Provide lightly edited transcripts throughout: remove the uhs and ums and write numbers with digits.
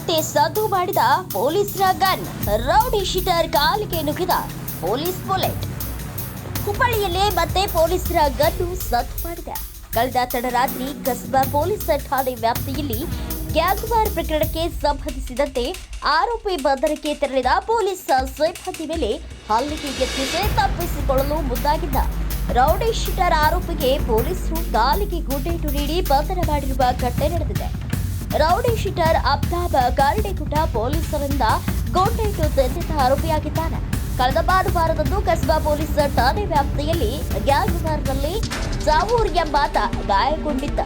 ಮತ್ತೆ ಸದ್ದು ಮಾಡಿದ ಪೊಲೀಸರ ಗನ್, ರೌಡಿ ಶೀಟರ್ ಕಾಲಿಗೆ ನುಗ್ಗಿದ ಪೊಲೀಸ್ ಬುಲೆಟ್. ಹುಬ್ಬಳ್ಳಿಯಲ್ಲೇ ಮತ್ತೆ ಪೊಲೀಸರ ಗನ್ನು ಸದ್ದು ಮಾಡಿದೆ. ಕಳೆದ ತಡರಾತ್ರಿ ಕಸಬಾ ಪೊಲೀಸ್ ಠಾಣೆ ವ್ಯಾಪ್ತಿಯಲ್ಲಿ ಗ್ಯಾಂಗ್ವಾರ್ ಪ್ರಕರಣಕ್ಕೆ ಸಂಬಂಧಿಸಿದಂತೆ ಆರೋಪಿ ಬಂಧನಕ್ಕೆ ತೆರಳಿದ ಪೊಲೀಸ್ ಸಿಬ್ಬಂದಿ ಮೇಲೆ ಹಲ್ಲೆಗೆ ಯತ್ನಿಸಿ ತಪ್ಪಿಸಿಕೊಳ್ಳಲು ಮುಂದಾಗಿದ್ದ ರೌಡಿ ಶೀಟರ್ ಆರೋಪಿಗೆ ಪೊಲೀಸರು ಕಾಲಿಗೆ ಗುಂಡೇಟು ನೀಡಿ ಬಂಧನ ಮಾಡಿರುವ ಘಟನೆ ನಡೆದಿದೆ. ರೌಡಿ ಶೀಟರ್ ಅಬ್ತಾಬ್ ಕರಡಿಗುಡ್ಡ ಪೊಲೀಸರಿಂದ ಗುಂಡೇಟು ತಿಂದಿದ್ದ ಆರೋಪಿಯಾಗಿದ್ದಾನೆ. ಕಳೆದ ಭಾನುವಾರದಂದು ಕಸಬಾ ಪೊಲೀಸ್ ಠಾಣೆ ವ್ಯಾಪ್ತಿಯಲ್ಲಿ ಗ್ಯಾಂಗ್ವಾರ್ನಲ್ಲಿ ಜಾವೂರ್ ಎಂಬಾತ ಗಾಯಗೊಂಡಿದ್ದ.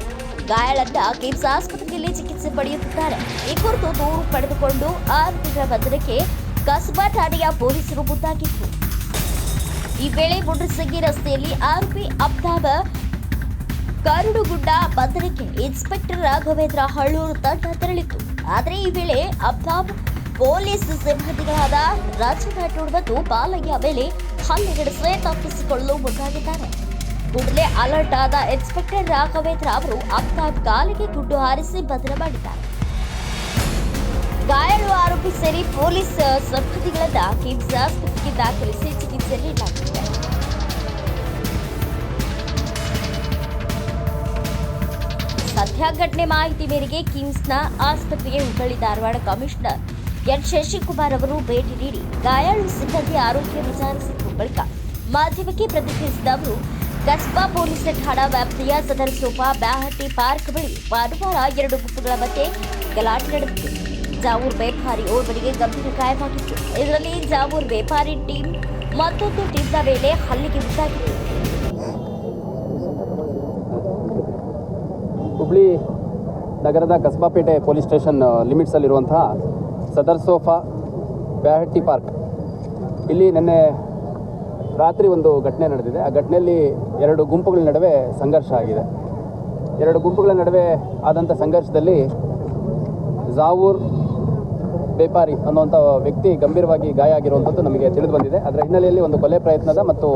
ಗಾಯಾಳನ್ನ ಕಿಮ್ಸ್ ಆಸ್ಪತ್ರೆಯಲ್ಲಿ ಚಿಕಿತ್ಸೆ ಪಡೆಯುತ್ತಿದ್ದಾರೆ. ಈ ಕುರಿತು ದೂರು ಪಡೆದುಕೊಂಡು ಆರೋಪಿಗಳ ಬಂಧನಕ್ಕೆ ಕಸಬಾ ಠಾಣೆಯ ಪೊಲೀಸರು ಮುಂದಾಗಿದ್ರು. ಈ ವೇಳೆ ಮುಂಡ್ರಸಂಗಿ ರಸ್ತೆಯಲ್ಲಿ ಆರೋಪಿ ಅಬ್ತಾಬ್ ಕರಡುಗುಡ್ಡ ಬಂಧನಕ್ಕೆ ಇನ್ಸ್ಪೆಕ್ಟರ್ ರಾಘವೇಂದ್ರ ಹಳ್ಳೂರು ತಂಡ ತೆರಳಿತ್ತು. ಆದರೆ ಈ ವೇಳೆ ಅಬ್ತಾಬ್ ಪೊಲೀಸ್ ಸಿಬ್ಬಂದಿಗಳಾದ ರಾಜನಾಟೋಡ್ ಮತ್ತು ಬಾಲಯ್ಯ ಮೇಲೆ ಹಲ್ಲೆ ನಡೆಸಿ ತಪ್ಪಿಸಿಕೊಳ್ಳಲು ಮುಂದಾಗಿದ್ದಾರೆ. ಕೂಡಲೇ ಅಲರ್ಟ್ ಆದ ಇನ್ಸ್ಪೆಕ್ಟರ್ ರಾಘವೇಂದ್ರ ಅವರು ಅಬ್ತಾಬ್ ಕಾಲಿಗೆ ಗುಂಡು ಹಾರಿಸಿ ಬಂಧನ ಮಾಡಿದ್ದಾರೆ. ಗಾಯಾಳು ಆರೋಪಿ ಸೇರಿ ಪೊಲೀಸ್ ಸಿಬ್ಬಂದಿಗಳನ್ನ ಕಿಮ್ಸ್ ಆಸ್ಪತ್ರೆಗೆ ದಾಖಲಿಸಿ ಚಿಕಿತ್ಸೆ ನೀಡಲಾಗಿದೆ. ಸದ್ಯ ಘಟನೆ ಮಾಹಿತಿ ಮೇರೆಗೆ ಕಿಮ್ಸ್ನ ಆಸ್ಪತ್ರೆಗೆ ಹುಬ್ಬಳ್ಳಿ ಧಾರವಾಡ ಕಮಿಷನರ್ ಎನ್ ಶಶಿಕುಮಾರ್ ಅವರು ಭೇಟಿ ನೀಡಿ ಗಾಯಾಳು ಸಿಬ್ಬಂದಿ ಆರೋಗ್ಯ ವಿಚಾರಿಸಿದರು. ಬಳಿಕ ಮಾಧ್ಯಮಕ್ಕೆ ಪ್ರತಿಕ್ರಿಯಿಸಿದ ಅವರು, ಕಸಬಾ ಪೊಲೀಸ್ ಠಾಣಾ ವ್ಯಾಪ್ತಿಯ ಸದರ್ ಸೋಫಾ ಬ್ಯಾಹಟ್ಟಿ ಪಾರ್ಕ್ ಬಳಿ ಭಾನುವಾರ 2 ಗುಂಪುಗಳ ಮಧ್ಯೆ ಗಲಾಟೆ ನಡೆದಿದೆ. ಜಾವೂರ್ ವ್ಯಾಪಾರಿ ಓರ್ವರಿಗೆ ಗಂಭೀರ ಗಾಯವಾಗಿತ್ತು. ಇದರಲ್ಲಿ ಜಾವೂರ್ ವ್ಯಾಪಾರಿ ಟೀಮ್ ಮತ್ತೊಂದು ಟೀಮ್ನ ಮೇಲೆ ಹಲ್ಲೆಗೆ ಮುಂದಾಗಿತ್ತು. ಹುಬ್ಳಿ ನಗರದ ಕಸಬಾಪೇಟೆ ಪೊಲೀಸ್ ಸ್ಟೇಷನ್ ಲಿಮಿಟ್ಸಲ್ಲಿರುವಂತಹ ಸದರ್ ಸೋಫಾ ಬ್ಯಾಹಟ್ಟಿ ಪಾರ್ಕ್ ಇಲ್ಲಿ ನಿನ್ನೆ ರಾತ್ರಿ ಒಂದು ಘಟನೆ ನಡೆದಿದೆ. ಆ ಘಟನೆಯಲ್ಲಿ 2 ಗುಂಪುಗಳ ನಡುವೆ ಸಂಘರ್ಷ ಆಗಿದೆ. 2 ಗುಂಪುಗಳ ನಡುವೆ ಆದಂಥ ಸಂಘರ್ಷದಲ್ಲಿ ಜಾವೂರ್ ವ್ಯಾಪಾರಿ ಅನ್ನುವಂಥ ವ್ಯಕ್ತಿ ಗಂಭೀರವಾಗಿ ಗಾಯ ಆಗಿರುವಂಥದ್ದು ನಮಗೆ ತಿಳಿದು ಬಂದಿದೆ. ಅದರ ಹಿನ್ನೆಲೆಯಲ್ಲಿ ಒಂದು ಕೊಲೆ ಪ್ರಯತ್ನದ ಮತ್ತು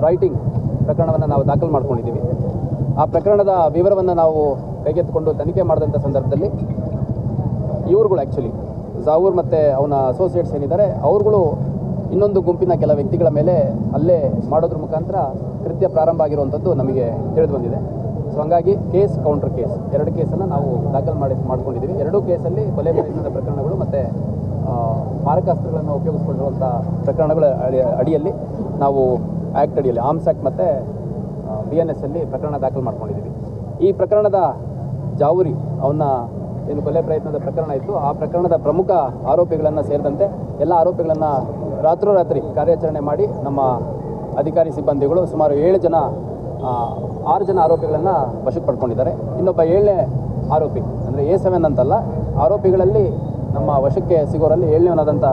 ರಾಯ್ಟಿಂಗ್ ಪ್ರಕರಣವನ್ನು ನಾವು ದಾಖಲು ಮಾಡ್ಕೊಂಡಿದ್ದೀವಿ. ಆ ಪ್ರಕರಣದ ವಿವರವನ್ನು ನಾವು ಕೈಗೆತ್ತಿಕೊಂಡು ತನಿಖೆ ಮಾಡಿದಂಥ ಸಂದರ್ಭದಲ್ಲಿ ಇವ್ರುಗಳು ಆ್ಯಕ್ಚುಲಿ ಜಾವೂರ್ ಮತ್ತು ಅವನ ಅಸೋಸಿಯೇಟ್ಸ್ ಏನಿದ್ದಾರೆ ಅವ್ರುಗಳು ಇನ್ನೊಂದು ಗುಂಪಿನ ಕೆಲ ವ್ಯಕ್ತಿಗಳ ಮೇಲೆ ಹಲ್ಲೆ ಮಾಡೋದ್ರ ಮುಖಾಂತರ ಕೃತ್ಯ ಪ್ರಾರಂಭ ಆಗಿರುವಂಥದ್ದು ನಮಗೆ ತಿಳಿದು ಬಂದಿದೆ. ಸೊ ಹಾಗಾಗಿ ಕೇಸ್ ಕೌಂಟರ್ ಕೇಸ್ 2 ಕೇಸನ್ನು ನಾವು ದಾಖಲು ಮಾಡ್ಕೊಂಡಿದ್ದೀವಿ. 2 ಕೇಸಲ್ಲಿ ಕೊಲೆ ಪ್ರಯತ್ನದ ಪ್ರಕರಣಗಳು ಮತ್ತು ಮಾರಕಾಸ್ತ್ರಗಳನ್ನು ಉಪಯೋಗಿಸ್ಕೊಂಡಿರುವಂಥ ಪ್ರಕರಣಗಳ ಅಡಿಯಲ್ಲಿ ನಾವು ಆ್ಯಕ್ಟ್ ಅಡಿಯಲ್ಲಿ ಆರ್ಮ್ಸ್ ಆ್ಯಕ್ಟ್ ಮತ್ತು BNS ಅಲ್ಲಿ ಪ್ರಕರಣ ದಾಖಲು ಮಾಡ್ಕೊಂಡಿದ್ದೀವಿ. ಈ ಪ್ರಕರಣದ ಜಾವೂರಿ ಅವನ ಏನು ಕೊಲೆ ಪ್ರಯತ್ನದ ಪ್ರಕರಣ ಇತ್ತು, ಆ ಪ್ರಕರಣದ ಪ್ರಮುಖ ಆರೋಪಿಗಳನ್ನು ಸೇರಿದಂತೆ ಎಲ್ಲ ಆರೋಪಿಗಳನ್ನು ರಾತ್ರೋರಾತ್ರಿ ಕಾರ್ಯಾಚರಣೆ ಮಾಡಿ ನಮ್ಮ ಅಧಿಕಾರಿ ಸಿಬ್ಬಂದಿಗಳು ಸುಮಾರು 6 ಜನ ಆರೋಪಿಗಳನ್ನು ವಶಕ್ಕೆ ಪಡ್ಕೊಂಡಿದ್ದಾರೆ. ಇನ್ನೊಬ್ಬ 7ನೇ ಆರೋಪಿ ಅಂದರೆ A7 ಅಂತಲ್ಲ, ಆರೋಪಿಗಳಲ್ಲಿ ನಮ್ಮ ವಶಕ್ಕೆ ಸಿಗೋರಲ್ಲಿ 7ನೇವನಾದಂಥ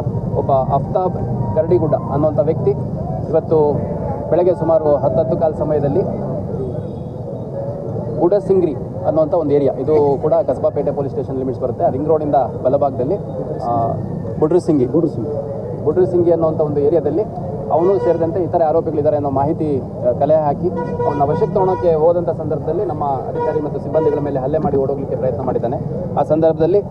ಒಬ್ಬ ಅಫ್ತಾಬ್ ಕರಡಿಗುಡ್ಡ ಅನ್ನುವಂಥ ವ್ಯಕ್ತಿ ಇವತ್ತು ಬೆಳಗ್ಗೆ ಸುಮಾರು 10 ಕಾಲ ಸಮಯದಲ್ಲಿ ಗುಡಸಿಂಗ್ರಿ ಅನ್ನುವಂಥ ಒಂದು ಏರಿಯಾ, ಇದು ಕೂಡ ಕಸಬಾಪೇಟೆ ಪೊಲೀಸ್ ಸ್ಟೇಷನ್ ಲಿಮಿಟ್ಸ್ ಬರುತ್ತೆ, ರಿಂಗ್ ರೋಡಿಂದ ಬಲಭಾಗದಲ್ಲಿ ಬುಡ್ರಸಿಂಗಿ ಅನ್ನುವಂಥ ಒಂದು ಏರಿಯಾದಲ್ಲಿ ಅವನು ಸೇರಿದಂತೆ ಇತರೆ ಆರೋಪಿಗಳಿದ್ದಾರೆ ಅನ್ನೋ ಮಾಹಿತಿ ಕಲೆ ಹಾಕಿ ಅವನ್ನ ವಶಕ್ಕೆ ತೊಗೊಳೋಕ್ಕೆ ಹೋದಂಥ ಸಂದರ್ಭದಲ್ಲಿ ನಮ್ಮ ಅಧಿಕಾರಿ ಮತ್ತು ಸಿಬ್ಬಂದಿಗಳ ಮೇಲೆ ಹಲ್ಲೆ ಮಾಡಿ ಓಡೋಗ್ಲಿಕ್ಕೆ ಪ್ರಯತ್ನ ಮಾಡಿದ್ದಾನೆ. ಆ ಸಂದರ್ಭದಲ್ಲಿ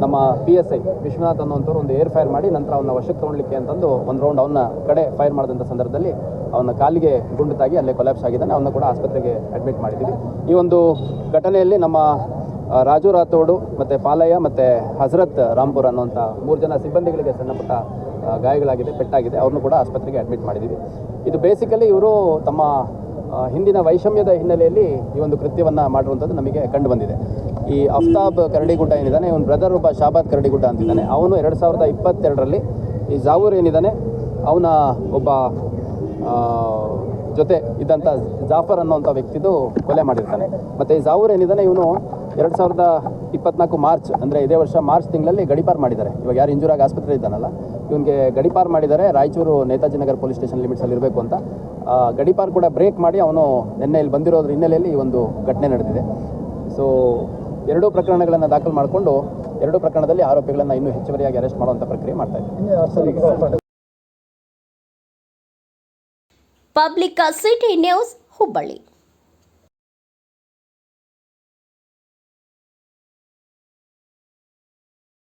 ನಮ್ಮ PSI ವಿಶ್ವನಾಥ್ ಅನ್ನುವಂಥವ್ರು ಒಂದು ಏರ್ ಫೈರ್ ಮಾಡಿ ನಂತರ ಅವನ್ನ ವಶಕ್ಕೆ ತೊಗೊಳ್ಲಿಕ್ಕೆ ಅಂತಂದು ಒಂದು ರೌಂಡ್ ಅವನ ಕಡೆ ಫೈರ್ ಮಾಡಿದಂಥ ಸಂದರ್ಭದಲ್ಲಿ ಅವನ ಕಾಲಿಗೆ ಗುಂಡು ತಾಗಿ ಅಲ್ಲೇ ಕೊಲ್ಯಾಪ್ಸ್ ಆಗಿದ್ದಾನೆ. ಅವನ್ನ ಕೂಡ ಆಸ್ಪತ್ರೆಗೆ ಅಡ್ಮಿಟ್ ಮಾಡಿದ್ದೀವಿ. ಈ ಒಂದು ಘಟನೆಯಲ್ಲಿ ನಮ್ಮ ರಾಜು ರಾಥೋಡು ಮತ್ತು ಪಾಲಯ್ಯ ಮತ್ತು ಹಜರತ್ ರಾಂಪುರ್ ಅನ್ನುವಂಥ 3 ಜನ ಸಿಬ್ಬಂದಿಗಳಿಗೆ ಸಣ್ಣ ಪುಟ್ಟ ಗಾಯಗಳಾಗಿದೆ, ಪೆಟ್ಟಾಗಿದೆ. ಅವ್ರನ್ನೂ ಕೂಡ ಆಸ್ಪತ್ರೆಗೆ ಅಡ್ಮಿಟ್ ಮಾಡಿದ್ದೀವಿ. ಇದು ಬೇಸಿಕಲಿ ಇವರು ತಮ್ಮ ಹಿಂದಿನ ವೈಷಮ್ಯದ ಹಿನ್ನೆಲೆಯಲ್ಲಿ ಈ ಒಂದು ಕೃತ್ಯವನ್ನು ಮಾಡಿರುವಂಥದ್ದು ನಮಗೆ ಕಂಡು ಬಂದಿದೆ. ಈ ಅಫ್ತಾಬ್ ಕರಡಿಗುಡ್ಡ ಏನಿದ್ದಾನೆ, ಇವನ ಬ್ರದರ್ ಒಬ್ಬ ಶಾಬಾದ್ ಕರಡಿಗುಡ್ಡ ಅಂತಿದ್ದಾನೆ. ಅವನು 2022ರಲ್ಲಿ ಈ ಜಾವೂರ್ ಏನಿದ್ದಾನೆ ಅವನ ಒಬ್ಬ ಜೊತೆ ಇದ್ದಂಥ ಜಾಫರ್ ಅನ್ನೋಂಥ ವ್ಯಕ್ತಿದು ಕೊಲೆ ಮಾಡಿರ್ತಾನೆ. ಮತ್ತು ಈ ಜಾವೂರ್ ಏನಿದ್ದಾನೆ ಇವನು 2024 ಮಾರ್ಚ್ ಅಂದರೆ ಇದೇ ವರ್ಷ ಮಾರ್ಚ್ ತಿಂಗಳಲ್ಲಿ ಗಡಿಪಾರು ಮಾಡಿದ್ದಾರೆ. ಇವಾಗ ಯಾರು ಇಂಜೂರಾಗಿ ಆಸ್ಪತ್ರೆ ಇದ್ದಾನಲ್ಲ ಇವನಿಗೆ ಗಡಿಪಾರು ಮಾಡಿದ್ದಾರೆ. ರಾಯಚೂರು ನೇತಾಜಿ ನಗರ್ ಪೊಲೀಸ್ ಸ್ಟೇಷನ್ ಲಿಮಿಟ್ಸಲ್ಲಿ ಇರಬೇಕು ಅಂತ ಗಡಿಪಾರು ಕೂಡ ಬ್ರೇಕ್ ಮಾಡಿ ಅವನು ನಿನ್ನೆ ಇಲ್ಲಿ ಬಂದಿರೋದ್ರ ಹಿನ್ನೆಲೆಯಲ್ಲಿ ಈ ಒಂದು ಘಟನೆ ನಡೆದಿದೆ. ಸೊ 2 ಪ್ರಕರಣಗಳನ್ನು ದಾಖಲು ಮಾಡಿಕೊಂಡು 2 ಪ್ರಕರಣದಲ್ಲಿ ಆರೋಪಿಗಳನ್ನು ಇನ್ನೂ ಹೆಚ್ಚುವರಿಯಾಗಿ ಅರೆಸ್ಟ್ ಮಾಡುವಂಥ ಪ್ರಕ್ರಿಯೆ ಮಾಡ್ತಾ ಇದ್ದೀವಿ. Public city news Hubballi.